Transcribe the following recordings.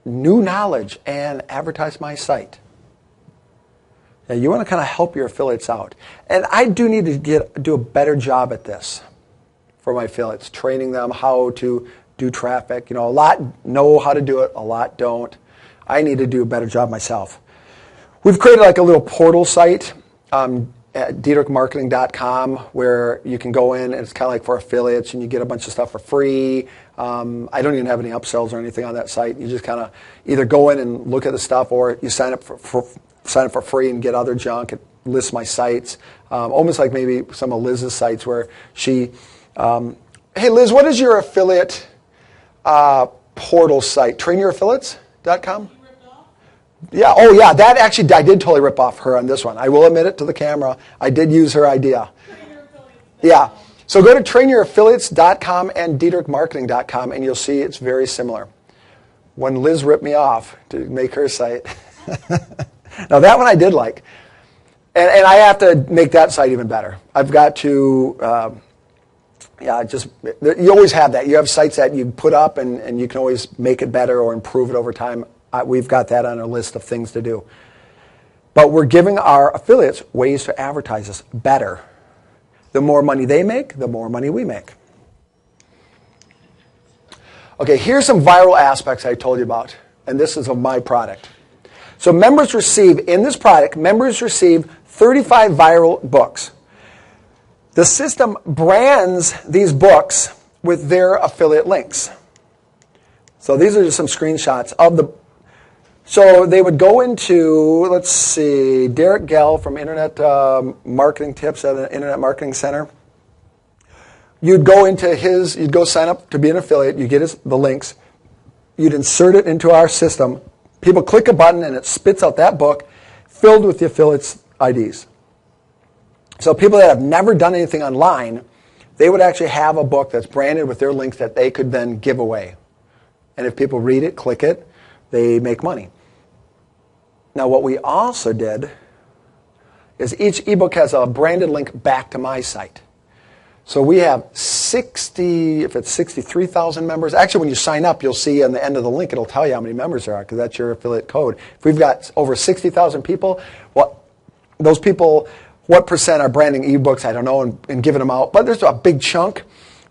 new knowledge and advertise my site. Now, you want to kind of help your affiliates out. And I do need to do a better job at this for my affiliates, training them how to do traffic. A lot know how to do it, a lot don't. I need to do a better job myself. We've created like a little portal site at dietrichmarketing.com where you can go in and it's kind of like for affiliates and you get a bunch of stuff for free. I don't even have any upsells or anything on that site. You just kind of either go in and look at the stuff or you sign up for free and get other junk. It lists my sites, almost like maybe some of Liz's sites where she, hey Liz, what is your affiliate portal site? Trainyouraffiliates.com? Yeah, oh yeah, that actually, I did totally rip off her on this one. I will admit it to the camera. I did use her idea. Yeah, so go to trainyouraffiliates.com and dietrichmarketing.com and you'll see it's very similar. When Liz ripped me off to make her site. Now that one I did like. And I have to make that site even better. I've got to, you always have that. You have sites that you put up and you can always make it better or improve it over time. We've got that on our list of things to do. But we're giving our affiliates ways to advertise us better. The more money they make, the more money we make. Okay, here's some viral aspects I told you about. And this is of my product. So members receive 35 viral books. The system brands these books with their affiliate links. So these are just some screenshots of the. So they would go into, let's see, Derek Gell from Internet Marketing Tips at an Internet Marketing Center. You'd go into you'd go sign up to be an affiliate. You get the links. You'd insert it into our system. People click a button and it spits out that book filled with the affiliates' IDs. So people that have never done anything online, they would actually have a book that's branded with their links that they could then give away. And if people read it, click it, they make money. Now what we also did is each ebook has a branded link back to my site. So we have 63,000 members. Actually, when you sign up, you'll see on the end of the link, it'll tell you how many members there are because that's your affiliate code. If we've got over 60,000 people, well, those people, what percent are branding ebooks? I don't know, and giving them out. But there's a big chunk.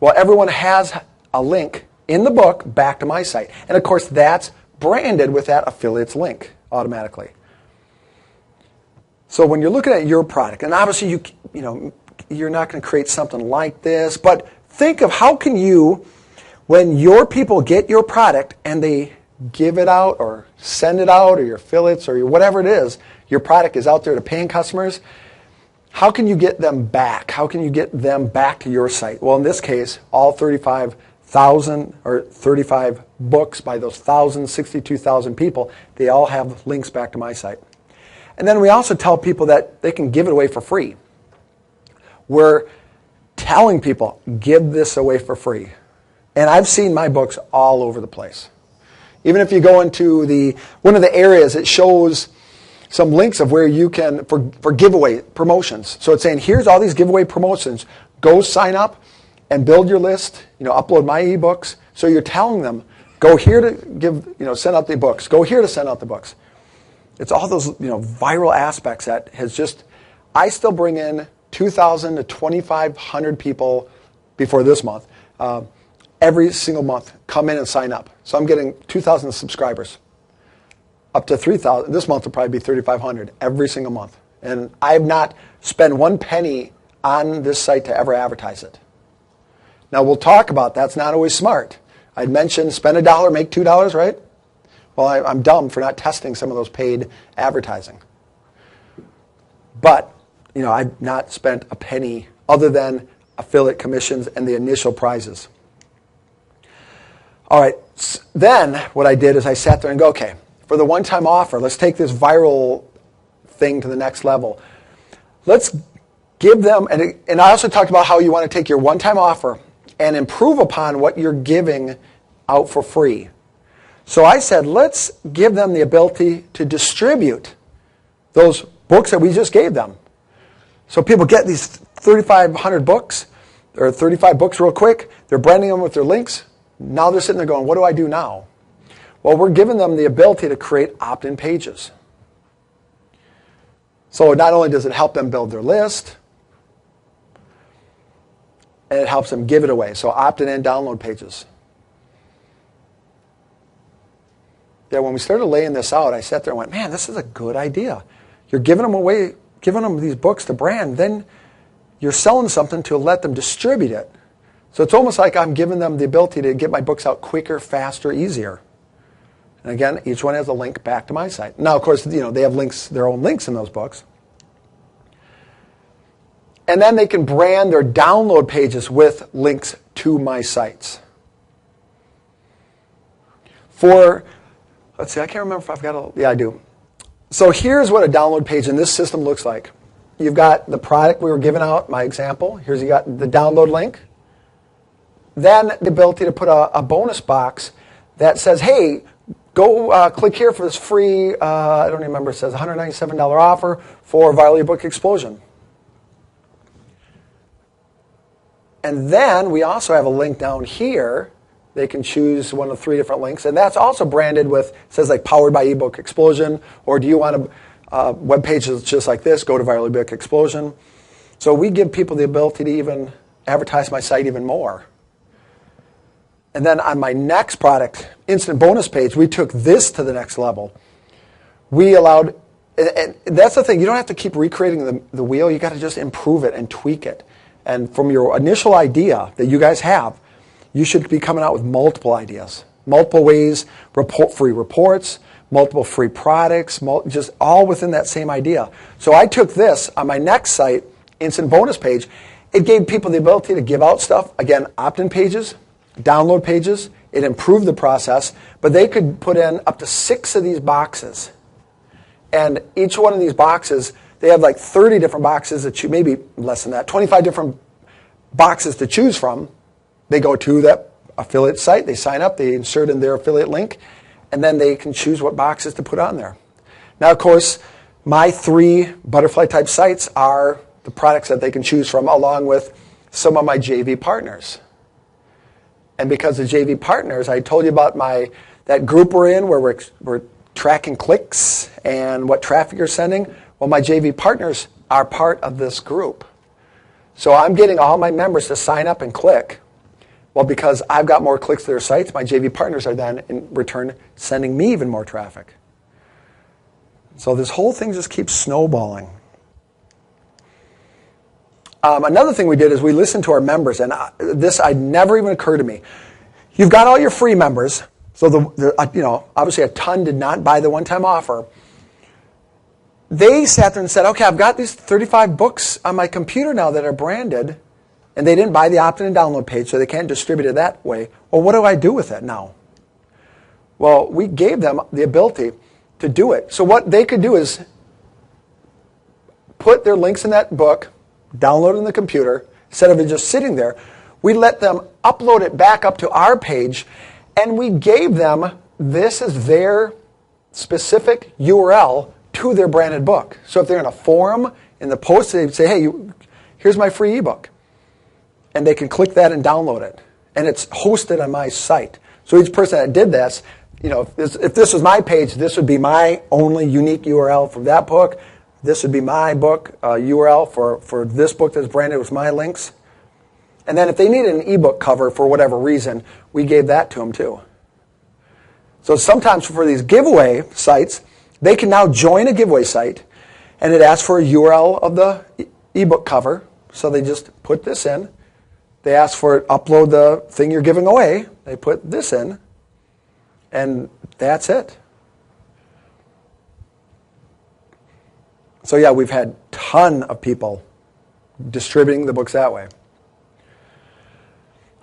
Well, everyone has a link in the book back to my site. And of course, that's branded with that affiliate's link automatically. So when you're looking at your product, and obviously you're not going to create something like this, but think of how can you, when your people get your product and they give it out or send it out or your affiliates or whatever it is, your product is out there to paying customers, how can you get them back? How can you get them back to your site? Well, in this case, all 35,000 or 35 books by those 62,000 people, they all have links back to my site. And then we also tell people that they can give it away for free. We're telling people, give this away for free. And I've seen my books all over the place. Even if you go into one of the areas, it shows some links of where you can, for giveaway promotions. So it's saying, here's all these giveaway promotions. Go sign up and build your list, upload my ebooks. So you're telling them, go here to send out the books. Go here to send out the books. It's all those, viral aspects that has just, I still bring in 2,000 to 2,500 people before this month. Every single month come in and sign up. So I'm getting 2,000 subscribers. Up to 3,000. This month will probably be 3,500 every single month. And I have not spent one penny on this site to ever advertise it. Now we'll talk about that's not always smart. I'd mentioned spend $1, make $2, right? Well, I'm dumb for not testing some of those paid advertising. But, I've not spent a penny other than affiliate commissions and the initial prizes. All right, then what I did is I sat there and go, okay, for the one-time offer, let's take this viral thing to the next level. Let's give them, and I also talked about how you want to take your one-time offer and improve upon what you're giving out for free. So I said, let's give them the ability to distribute those books that we just gave them. So people get these 3,500 books, or 35 books real quick. They're branding them with their links. Now they're sitting there going, what do I do now? Well, we're giving them the ability to create opt-in pages. So not only does it help them build their list, and it helps them give it away. So opt-in and download pages. Yeah, when we started laying this out, I sat there and went, man, this is a good idea. You're giving them away, giving them these books to brand, then you're selling something to let them distribute it. So it's almost like I'm giving them the ability to get my books out quicker, faster, easier. And again, each one has a link back to my site. Now, of course, they have links, their own links in those books. And then they can brand their download pages with links to my sites. Let's see, I can't remember if I've got yeah, I do. So here's what a download page in this system looks like. You've got the product we were giving out, my example. Here's you got the download link. Then the ability to put a bonus box that says, hey, go click here for this free, I don't even remember, it says $197 offer for Viral Ebook Explosion. And then we also have a link down here. They can choose one of 3 different links. And that's also branded with, it says like powered by Ebook Explosion. Or do you want a web page that's just like this? Go to Viral Ebook Explosion. So we give people the ability to even advertise my site even more. And then on my next product, Instant Bonus page, we took this to the next level. We allowed, and that's the thing, you don't have to keep recreating the wheel. You got to just improve it and tweak it. And from your initial idea that you guys have, you should be coming out with multiple ideas, multiple ways, free reports, multiple free products, just all within that same idea. So I took this on my next site, Instant Bonus page. It gave people the ability to give out stuff. Again, opt-in pages, download pages. It improved the process, but they could put in up to 6 of these boxes. And each one of these boxes, they have like 30 different boxes that you, maybe less than that, 25 different boxes to choose from. They go to that affiliate site, they sign up, they insert in their affiliate link, and then they can choose what boxes to put on there. Now, of course, my 3 butterfly type sites are the products that they can choose from, along with some of my JV partners. And because of JV partners, I told you about that group we're in where we're tracking clicks and what traffic you're sending. Well, my JV partners are part of this group. So I'm getting all my members to sign up and click. Well, because I've got more clicks to their sites, my JV partners are then, in return, sending me even more traffic. So this whole thing just keeps snowballing. Another thing we did is we listened to our members, and this never even occurred to me. You've got all your free members, so obviously a ton did not buy the one-time offer. They sat there and said, okay, I've got these 35 books on my computer now that are branded, and they didn't buy the opt-in and download page, so they can't distribute it that way. Well, what do I do with it now? Well, we gave them the ability to do it. So what they could do is put their links in that book, download it on the computer, instead of it just sitting there. We let them upload it back up to our page, and we gave them, this is their specific URL to their branded book. So if they're in a forum, in the post, they say, hey, here's my free ebook. And they can click that and download it. And it's hosted on my site. So each person that did this, if this was my page, this would be my only unique URL for that book. This would be my book URL for this book that's branded with my links. And then if they needed an ebook cover for whatever reason, we gave that to them too. So sometimes for these giveaway sites, they can now join a giveaway site, and it asks for a URL of the ebook cover. So they just put this in. They ask for upload the thing you're giving away. They put this in, and that's it. So yeah, we've had a ton of people distributing the books that way.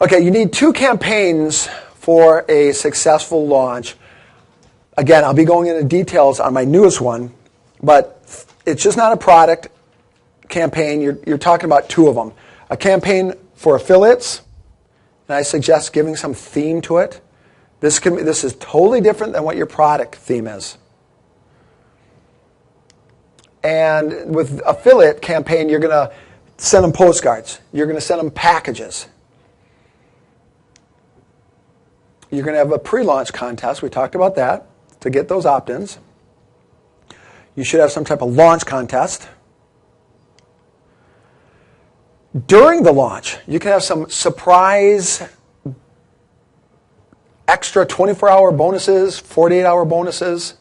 Okay, you need 2 campaigns for a successful launch. Again, I'll be going into details on my newest one, but it's just not a product campaign. You're talking about 2 of them. A campaign for affiliates, and I suggest giving some theme to it. This is totally different than what your product theme is. And with affiliate campaign, you're going to send them postcards. You're going to send them packages. you're going to have a pre-launch contest. We talked about that to get those opt-ins. You should have some type of launch contest. During the launch, you can have some surprise extra 24-hour bonuses, 48-hour bonuses.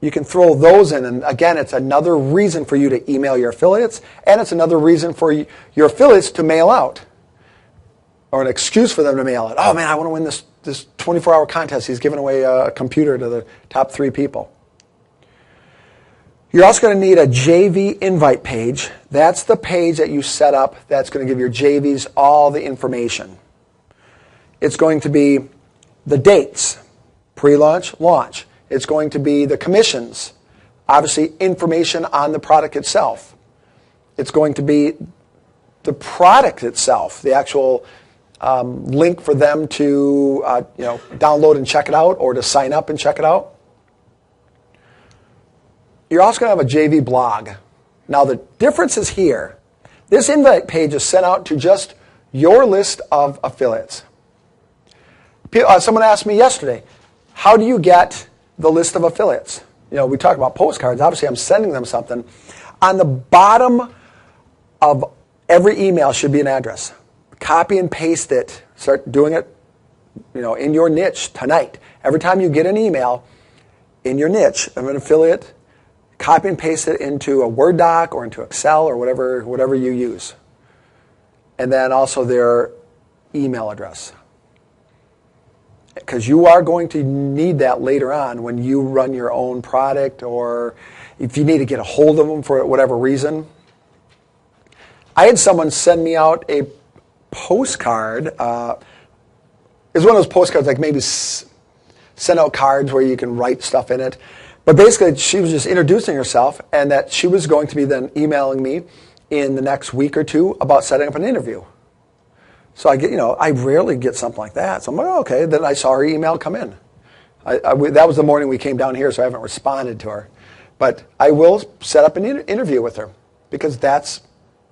You can throw those in. And again, it's another reason for you to email your affiliates, and it's another reason for your affiliates to mail out, or an excuse for them to mail out. Oh man, I want to win this 24-hour contest. He's giving away a computer to the top 3 people. You're also going to need a JV invite page. That's the page that you set up that's going to give your JVs all the information. It's going to be the dates, pre-launch, launch. It's going to be the commissions, obviously information on the product itself. It's going to be the product itself, the actual link for them to download and check it out, or to sign up and check it out. You're also going to have a JV blog. Now the difference is here. This invite page is sent out to just your list of affiliates. Someone asked me yesterday, how do you get the list of affiliates? We talk about postcards. Obviously, I'm sending them something. On the bottom of every email should be an address. Copy and paste it. Start doing it, in your niche tonight. Every time you get an email in your niche of an affiliate, copy and paste it into a Word doc or into Excel or whatever you use. And then also their email address. Because you are going to need that later on when you run your own product, or if you need to get a hold of them for whatever reason. I had someone send me out a postcard. It was one of those postcards, like maybe send out cards where you can write stuff in it. But basically, she was just introducing herself, and that she was going to be then emailing me in the next week or 2 about setting up an interview. So I rarely get something like that. So I'm like, oh, okay. Then I saw her email come in. That was the morning we came down here, so I haven't responded to her. But I will set up an interview with her, because that's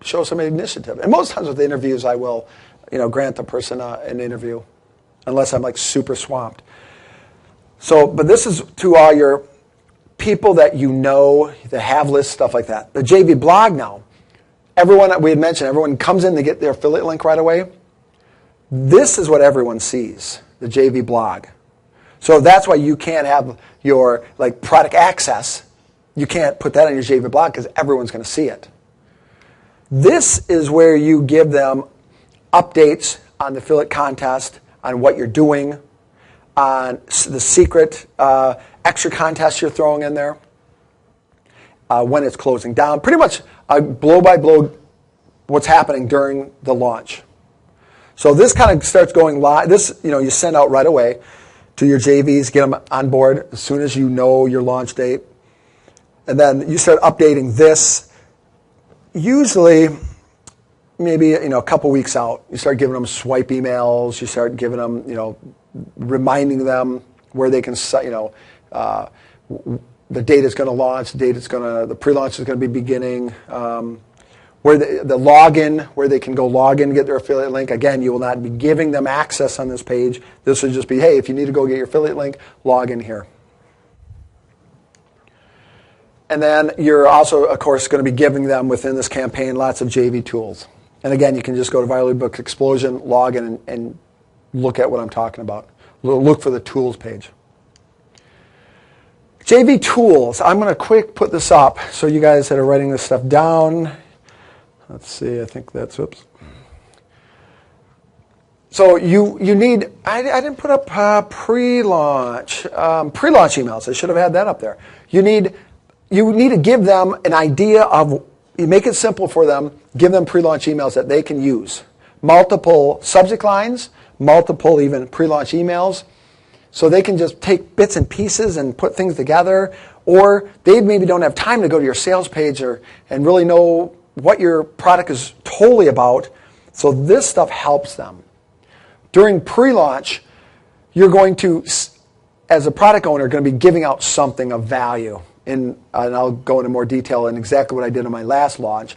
shows some initiative. And most times with interviews, I will, grant the person an interview, unless I'm like super swamped. So, but this is to all your people that that have lists, stuff like that. The JV blog now, we had mentioned, everyone comes in to get their affiliate link right away. This is what everyone sees, the JV blog. So that's why you can't have your product access. You can't put that on your JV blog because everyone's going to see it. This is where you give them updates on the affiliate contest, on what you're doing, on the secret extra contest you're throwing in there, when it's closing down. Pretty much blow by blow what's happening during the launch. So this kind of starts going live. This, you send out right away to your JVs, get them on board as soon as you know your launch date. And then you start updating this. Usually, maybe a couple weeks out, you start giving them swipe emails. You start giving them, reminding them where they can, the date is going to launch, the pre-launch is going to be beginning. Where the login, where they can go log in and get their affiliate link. Again, you will not be giving them access on this page. This would just be, hey, if you need to go get your affiliate link, log in here. And then you're also, of course, going to be giving them within this campaign lots of JV tools. And again, you can just go to Viral eBooks Explosion, log in, and look at what I'm talking about. Look for the tools page. JV tools. I'm going to put this up so you guys that are writing this stuff down. Let's see, I think that's, oops. So you need, I didn't put up pre-launch emails. I should have had that up there. You need to give them an idea of, you make it simple for them, give them pre-launch emails that they can use. Multiple subject lines, multiple even pre-launch emails, so they can just take bits and pieces and put things together, or they maybe don't have time to go to your sales page and really know what your product is totally about. So this stuff helps them. During pre-launch, you're going to, as a product owner, going to be giving out something of value. And I'll go into more detail in exactly what I did on my last launch.